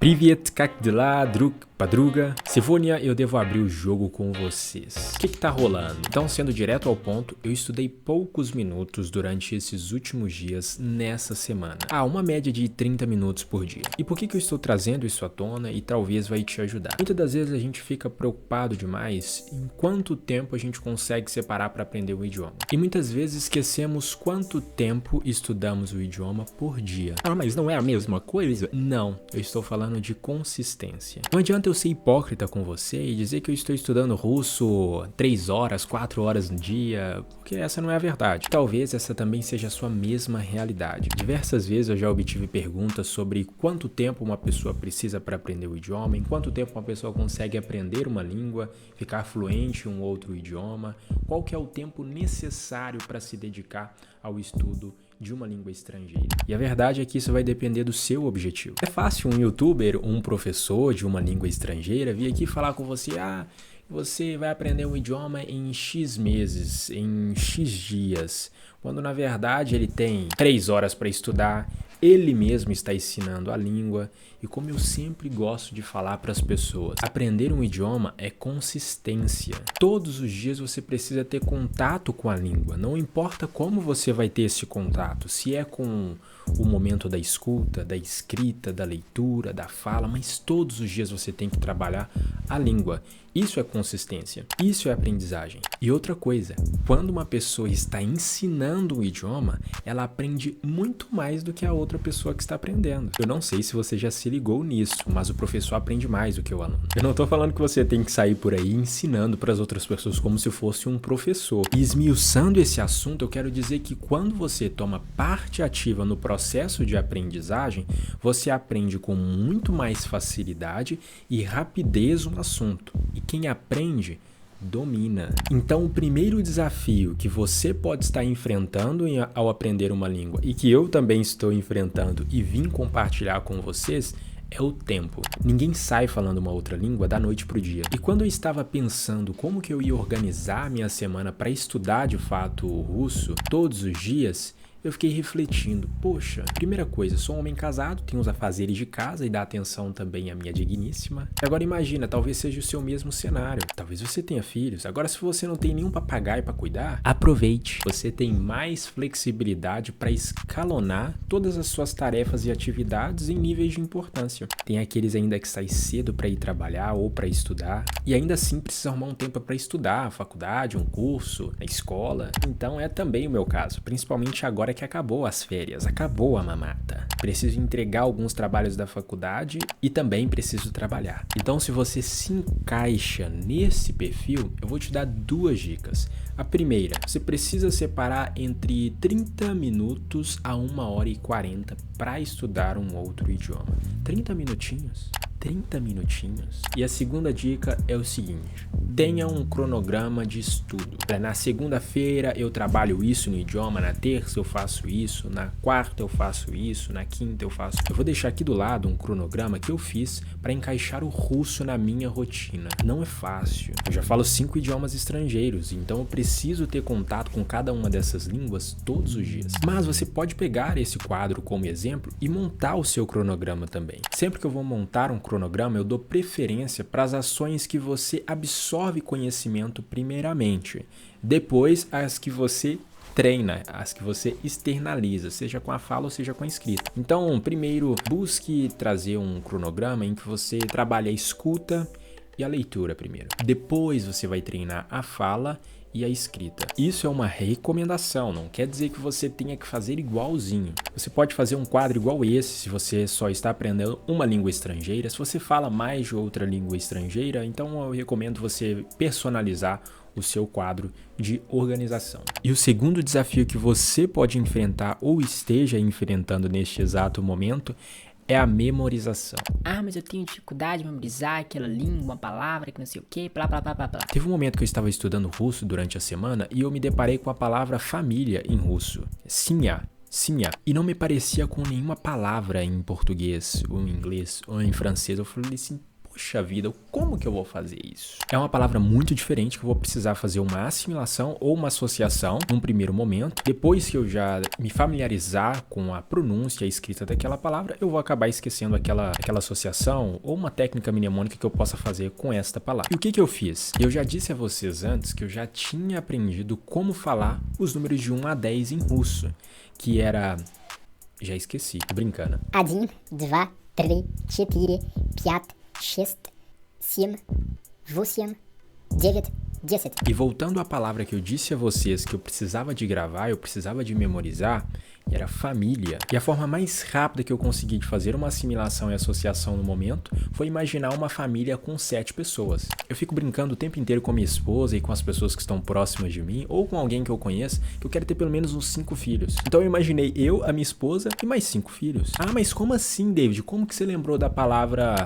Привет, как дела, друг, подруga? Сегодня eu devo abrir o jogo com vocês. O que tá rolando? Então, sendo direto ao ponto, eu estudei poucos minutos durante esses últimos dias nessa semana. Uma média de 30 minutos por dia. E por que eu estou trazendo isso à tona e talvez vai te ajudar? Muitas das vezes a gente fica preocupado demais em quanto tempo a gente consegue separar para aprender o idioma. E muitas vezes esquecemos quanto tempo estudamos o idioma por dia. Mas não é a mesma coisa? Não, eu estou falando de consistência. Não adianta eu ser hipócrita com você e dizer que eu estou estudando russo 3 horas, 4 horas no dia, porque essa não é a verdade. Talvez essa também seja a sua mesma realidade. Diversas vezes eu já obtive perguntas sobre quanto tempo uma pessoa precisa para aprender o idioma, em quanto tempo uma pessoa consegue aprender uma língua, ficar fluente em um outro idioma, qual que é o tempo necessário para se dedicar ao estudo de uma língua estrangeira. E a verdade é que isso vai depender do seu objetivo. É fácil um youtuber, um professor de uma língua estrangeira vir aqui falar com você, você vai aprender um idioma em X meses, em X dias, quando na verdade ele tem 3 horas para estudar, ele mesmo está ensinando a língua. E como eu sempre gosto de falar para as pessoas, aprender um idioma é consistência. Todos os dias você precisa ter contato com a língua. Não importa como você vai ter esse contato, se é com o momento da escuta, da escrita, da leitura, da fala, mas todos os dias você tem que trabalhar a língua. Isso é consistência, isso é aprendizagem. E outra coisa, quando uma pessoa está ensinando um idioma, ela aprende muito mais do que a outra pessoa que está aprendendo. Eu não sei se você já se ligou nisso, mas o professor aprende mais do que o aluno. Eu não estou falando que você tem que sair por aí ensinando para as outras pessoas como se fosse um professor. E esmiuçando esse assunto, eu quero dizer que quando você toma parte ativa no processo de aprendizagem, você aprende com muito mais facilidade e rapidez um assunto. E quem aprende, domina. Então, o primeiro desafio que você pode estar enfrentando ao aprender uma língua e que eu também estou enfrentando e vim compartilhar com vocês é o tempo. Ninguém sai falando uma outra língua da noite pro dia. E quando eu estava pensando como que eu ia organizar a minha semana para estudar de fato o russo todos os dias, eu fiquei refletindo, poxa, primeira coisa, sou um homem casado, tenho os afazeres de casa e dá atenção também à minha digníssima. Agora imagina, talvez seja o seu mesmo cenário, talvez você tenha filhos. Agora se você não tem nenhum papagaio para cuidar, aproveite. Você tem mais flexibilidade para escalonar todas as suas tarefas e atividades em níveis de importância. Tem aqueles ainda que saem cedo para ir trabalhar ou para estudar e ainda assim precisa arrumar um tempo para estudar, a faculdade, um curso, a escola. Então é também o meu caso, principalmente agora que acabou as férias, acabou a mamata. Preciso entregar alguns trabalhos da faculdade e também preciso trabalhar. Então, se você se encaixa nesse perfil, eu vou te dar 2 dicas. A primeira, você precisa separar entre 30 minutos a 1h40 para estudar um outro idioma. 30 minutinhos? 30 minutinhos. E a segunda dica é o seguinte: tenha um cronograma de estudo. Na segunda-feira eu trabalho isso no idioma, na terça eu faço isso, na quarta eu faço isso, na quinta eu faço. Eu vou deixar aqui do lado um cronograma que eu fiz para encaixar o russo na minha rotina. Não é fácil. Eu já falo 5 idiomas estrangeiros, então eu preciso ter contato com cada uma dessas línguas todos os dias. Mas você pode pegar esse quadro como exemplo e montar o seu cronograma também. Sempre que eu vou montar um cronograma, eu dou preferência para as ações que você absorve conhecimento primeiramente, depois as que você treina, as que você externaliza, seja com a fala ou seja com a escrita. Então, primeiro, busque trazer um cronograma em que você trabalhe a escuta e a leitura primeiro. Depois você vai treinar a fala e a escrita. Isso é uma recomendação, não quer dizer que você tenha que fazer igualzinho. Você pode fazer um quadro igual esse se você só está aprendendo uma língua estrangeira. Se você fala mais de outra língua estrangeira, então eu recomendo você personalizar o seu quadro de organização. E o segundo desafio que você pode enfrentar ou esteja enfrentando neste exato momento é a memorização. Mas eu tenho dificuldade de memorizar aquela língua, uma palavra que não sei o que, blá blá blá blá blá. Teve um momento que eu estava estudando russo durante a semana e eu me deparei com a palavra família em russo. Семья. E não me parecia com nenhuma palavra em português, ou em inglês, ou em francês. Eu falei assim, poxa vida, como que eu vou fazer isso? É uma palavra muito diferente que eu vou precisar fazer uma assimilação ou uma associação num primeiro momento. Depois que eu já me familiarizar com a pronúncia e a escrita daquela palavra, eu vou acabar esquecendo aquela associação ou uma técnica mnemônica que eu possa fazer com esta palavra. E o que eu fiz? Eu já disse a vocês antes que eu já tinha aprendido como falar os números de 1 a 10 em russo, que era... Já esqueci, tô brincando. 1, 2, 3, 4, 5, 6, 7, 8, 9, 10. E voltando à palavra que eu disse a vocês que eu precisava de gravar, eu precisava de memorizar, era família. E a forma mais rápida que eu consegui de fazer uma assimilação e associação no momento foi imaginar uma família com 7 pessoas. Eu fico brincando o tempo inteiro com minha esposa e com as pessoas que estão próximas de mim, ou com alguém que eu conheço, que eu quero ter pelo menos uns 5 filhos. Então eu imaginei eu, a minha esposa e mais 5 filhos. Ah, mas como assim, David? Como que você lembrou da palavra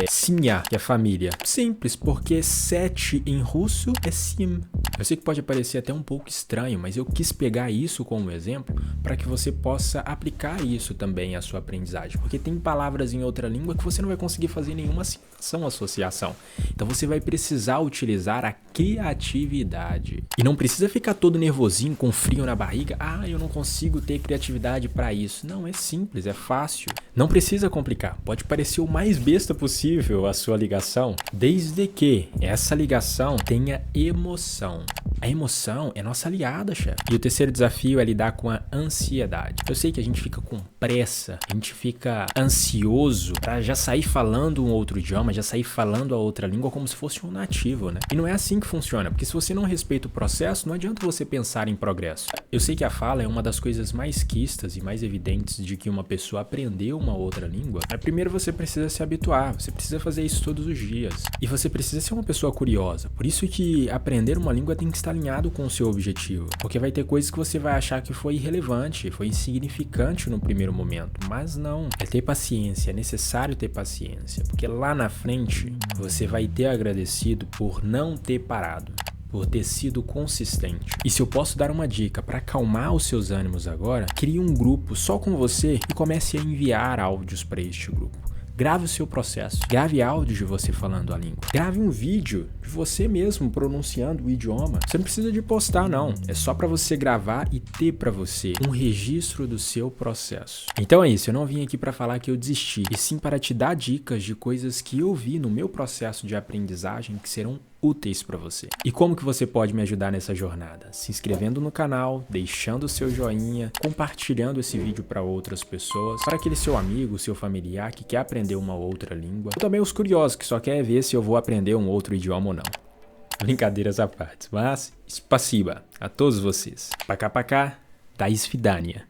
simya, que é família? Simples, porque 7 em russo é sim. Eu sei que pode parecer até um pouco estranho, mas eu quis pegar isso como exemplo para que você possa aplicar isso também à sua aprendizagem, porque tem palavras em outra língua que você não vai conseguir fazer nenhuma associação. Então você vai precisar utilizar a criatividade. E não precisa ficar todo nervosinho, com frio na barriga. Ah, eu não consigo ter criatividade para isso. Não, é simples, é fácil. Não precisa complicar. Pode parecer o mais besta possível a sua ligação, desde que essa ligação tenha emoção. A emoção é nossa aliada, chefe. E o terceiro desafio é lidar com a ansiedade. Eu sei que a gente fica com pressa, a gente fica ansioso pra já sair falando um outro idioma, já sair falando a outra língua como se fosse um nativo, né? E não é assim que funciona, porque se você não respeita o processo, não adianta você pensar em progresso. Eu sei que a fala é uma das coisas mais quistas e mais evidentes de que uma pessoa aprendeu uma outra língua. Mas primeiro você precisa se habituar, você precisa fazer isso todos os dias. E você precisa ser uma pessoa curiosa. Por isso que aprender uma língua tem que estar alinhado com o seu objetivo, porque vai ter coisas que você vai achar que foi irrelevante, foi insignificante no primeiro momento, mas não. É ter paciência, é necessário ter paciência, porque lá na frente você vai ter agradecido por não ter parado, por ter sido consistente. E se eu posso dar uma dica para acalmar os seus ânimos agora, crie um grupo só com você e comece a enviar áudios para este grupo. Grave o seu processo, grave áudio de você falando a língua, grave um vídeo de você mesmo pronunciando o idioma. Você não precisa de postar não, é só para você gravar e ter para você um registro do seu processo. Então é isso, eu não vim aqui para falar que eu desisti, e sim para te dar dicas de coisas que eu vi no meu processo de aprendizagem que serão úteis para você. E como que você pode me ajudar nessa jornada? Se inscrevendo no canal, deixando o seu joinha, compartilhando esse vídeo para outras pessoas, para aquele seu amigo, seu familiar que quer aprender uma outra língua, ou também os curiosos que só querem ver se eu vou aprender um outro idioma ou não. Brincadeiras à parte, mas spasiba a todos vocês. Пока-пока, до свидания.